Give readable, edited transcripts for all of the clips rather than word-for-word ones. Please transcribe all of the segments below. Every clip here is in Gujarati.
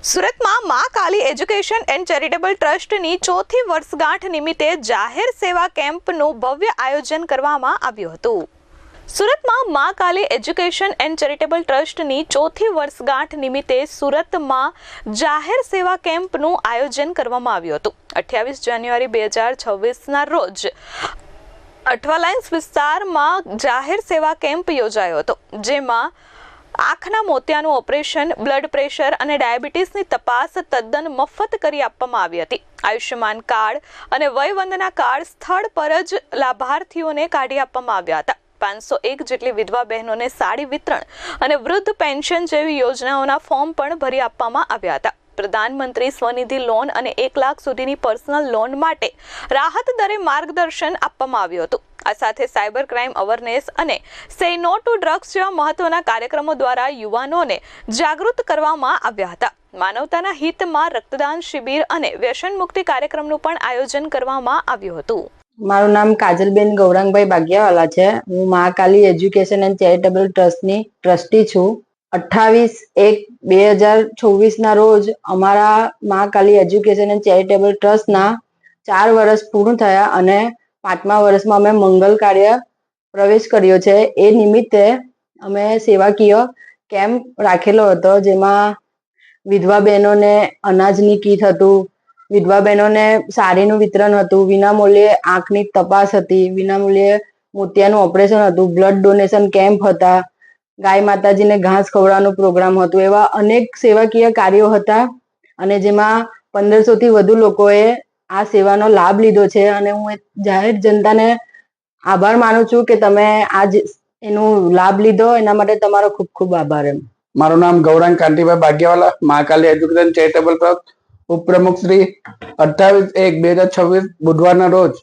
સુરતમાં મા કાલી એજ્યુકેશન એન્ડ ચેરિટેબલ ટ્રસ્ટની ચોથી વર્ષગાંઠ નિમિત્તે જાહેર સેવા કેમ્પનું ભવ્ય આયોજન કરવામાં આવ્યું હતું. સુરતમાં મા કાલી એજ્યુકેશન એન્ડ ચેરિટેબલ ટ્રસ્ટની ચોથી વર્ષગાંઠ નિમિત્તે સુરતમાં જાહેર સેવા કેમ્પનું આયોજન કરવામાં આવ્યું હતું. 28 જાન્યુઆરી 2026ના રોજ અઠવાલાઇન્સ વિસ્તારમાં જાહેર સેવા કેમ્પ યોજાયો હતો, જેમાં આંખના મોતિયાનું ઓપરેશન, બ્લડ પ્રેશર અને ડાયાબિટીસની તપાસ તદ્દન મફત કરી આપવામાં આવી હતી. આયુષ્યમાન કાર્ડ અને વયવંદના કાર્ડ સ્થળ પર જ લાભાર્થીઓને કાઢી આપવામાં આવ્યા હતા. 501 જેટલી વિધવા બહેનોને સાડી વિતરણ અને વૃદ્ધ પેન્શન જેવી યોજનાઓના ફોર્મ પણ ભરી આપવામાં આવ્યા હતા. પ્રધાનમંત્રી સ્વનિધિ લોન અને 1 લાખ સુધીની પર્સનલ લોન માટે રાહત દરે માર્ગદર્શન આપવામાં આવ્યું હતું. આ સાથે સાયબર ક્રાઇમ અવેરનેસ અને સે નો ટુ ડ્રગ્સ જેવા મહત્વના કાર્યક્રમો દ્વારા યુવાનોને જાગૃત કરવામાં આવ્યા હતા. માનવતાના હિતમાં રક્તદાન શિબિર અને વ્યસન મુક્તિ કાર્યક્રમનું પણ આયોજન કરવામાં આવ્યું હતું. મારું નામ કાજલબેન ગૌરાંગભાઈ બાગિયાવાલા છે. હું મા કાલી એજ્યુકેશન એન્ડ ચેરિટેબલ ટ્રસ્ટની ટ્રસ્ટી છું. 28/1/2026ના રોજ અમારા મા કાલી એજ્યુકેશન એન્ડ ચેરિટેબલ ટ્રસ્ટના 4 વર્ષ પૂર્ણ થયા અને 5મા વર્ષમાં અમે મંગલ કાર્ય પ્રવેશ કર્યો છે. એ નિમિત્તે અમે સેવાકીય કેમ્પ રાખેલો હતો, જેમાં વિધવા બહેનોને અનાજની કીટ હતું, વિધવા બહેનોને સાડીનું વિતરણ હતું, વિનામૂલ્યે આંખની તપાસ હતી, વિનામૂલ્યે મોતિયાનું ઓપરેશન હતું, બ્લડ ડોનેશન કેમ્પ હતા, ગાય માતાજીને ઘાસ ખવડાવવાનો પ્રોગ્રામ હતો. એવા અનેક સેવાકીય કાર્યો હતા અને જેમાં 1500થી વધુ લોકોએ આ સેવાનો લાભ લીધો છે. અને હું જાહેર જનતાને આભાર માનું છું કે તમે એનો લાભ લીધો, એના માટે તમારો ખૂબ ખૂબ આભાર. મારું નામ ગૌરાંગ કાંતિભાઈ બાગિયાવાલા, મા કાલી એજ્યુકેશન ચેરિટેબલ ટ્રસ્ટ ઉપપ્રમુખ શ્રી. 28/1/2026 બુધવારના રોજ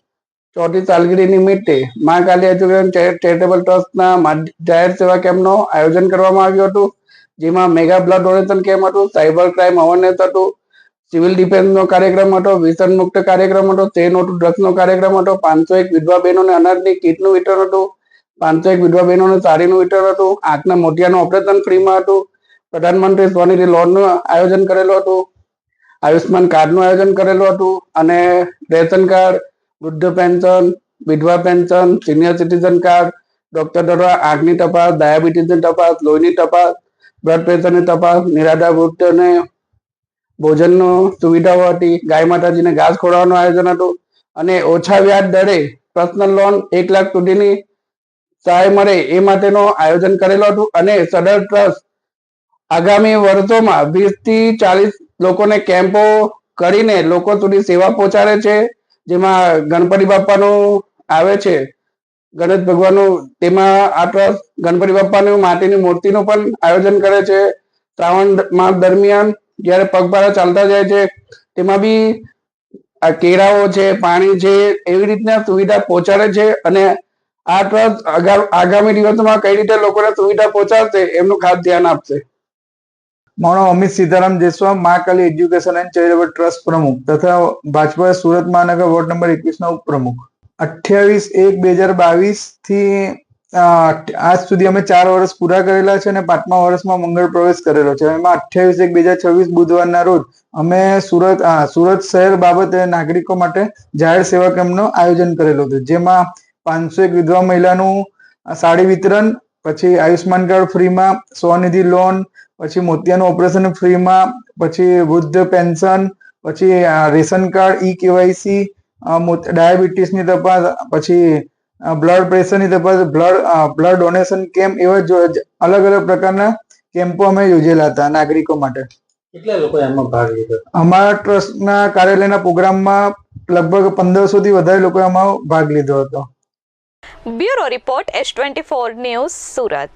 ચોથી સાલગીરી નિમિત્તે મા કાલી એજ્યુકેશન ચેરિટેબલ ટ્રસ્ટના જાહેર સેવા કેમ્પનું આયોજન કરવામાં આવ્યું હતું, જેમાં મેગા બ્લડ ડોનેશન કેમ્પ હતું, સાયબર ક્રાઇમ અવેરનેસ હતું, સિવિલ ડિફેન્સનો કાર્યક્રમ હતો, વ્યસન મુક્ત કાર્યક્રમ હતો, સે નો ટુ ડ્રગ્સનો કાર્યક્રમ હતો, 501 વિધવા બહેનોને અનાજની કીટનું વિતરણ હતું, 501 વિધવા બહેનોને સાડીનું વિતરણ હતું, આંખના મોતિયાનું ઓપરેશન ફ્રીમાં હતું, પ્રધાનમંત્રી સ્વનિધિ લોનનું આયોજન કરેલું હતું, આયુષ્યમાન કાર્ડનું આયોજન કરેલું હતું અને રેશન કાર્ડ, વૃદ્ધ પેન્શન, વિધવા pension, senior citizen card, doctor દ્વારા આંખની તપાસ, ડાયાબિટીસની તપાસ, લોહીની તપાસ, બ્લડ પ્રેશરની તપાસ, નિરાધાર વૃદ્ધને ભોજનનો સુવિધાઓ હતી, ગાય માતાજીને ઘાસ ખવડાવવાનું આયોજન હતું અને ઓછા વ્યાજ દરે પર્સનલ લોન 1 લાખ સુધીની સહાય મળે એ માટેનું આયોજન કરેલું હતું. અને સદર ટ્રસ્ટ આગામી વર્ષોમાં 20થી 40 લોકોને કેમ્પો કરીને લોકો સુધી સેવા પહોંચાડે છે, જેમાં ગણપતિ બાપાનું આવે છે, ગણેશ ભગવાનનું, તેમાં આ ટ્રસ્ટ ગણપતિ બાપાની માટીની મૂર્તિનું પણ આયોજન કરે છે. શ્રાવણ માસ દરમિયાન જ્યારે પગપાળા ચાલતા જાય છે, તેમાં બી આ કેળાઓ છે, પાણી છે, એવી રીતના સુવિધા પહોંચાડે છે. અને આ ટ્રસ્ટ આગામી દિવસોમાં કઈ રીતે લોકોને સુવિધા પહોંચાડશે એમનું ખાસ ધ્યાન આપશે. મારો અમિત સીતારામ દેશવા, મા કાલી એજ્યુકેશન એન્ડ ચેરિટેબલ ટ્રસ્ટ પ્રમુખ તથા ભાજપા સુરત મહાનગર વોર્ડ નંબર 21ના ઉપપ્રમુખ. 28/1/2022 થી આજ સુધી અમે 4 વર્ષ પૂરા કરેલા છે અને 5મા વર્ષમાં મંગળ પ્રવેશ કરેલો છે. એમાં 28/1/2026 બુધવારના રોજ અમે સુરત શહેર બાબતે નાગરિકો માટે જાહેર સેવા કેમ્પનું આયોજન કરેલું હતું, જેમાં 501 વિધવા મહિલાનું સાડી વિતરણ, પછી આયુષ્યમાન કાર્ડ ફ્રીમાં, સ્વનિધિ લોન, પછી મોતિયાનું ઓપરેશન ફ્રીમાં, પછી વૃદ્ધ પેન્શન, પછી રેશન કાર્ડ, KYC, ડાયાબિટીસની તપાસ, પછી બ્લડ પ્રેશરની તપાસ, બ્લડ ડોનેશન કેમ્પ, એવા અલગ અલગ પ્રકારના કેમ્પો અમે યોજેલા હતા નાગરિકો માટે. કેટલા લોકોએ આમાં ભાગ લીધો? અમારા ટ્રસ્ટના કાર્યાલયના પ્રોગ્રામમાં લગભગ 1500થી વધારે લોકોએ આમાં ભાગ લીધો હતો. Bureau report S24 news, Surat.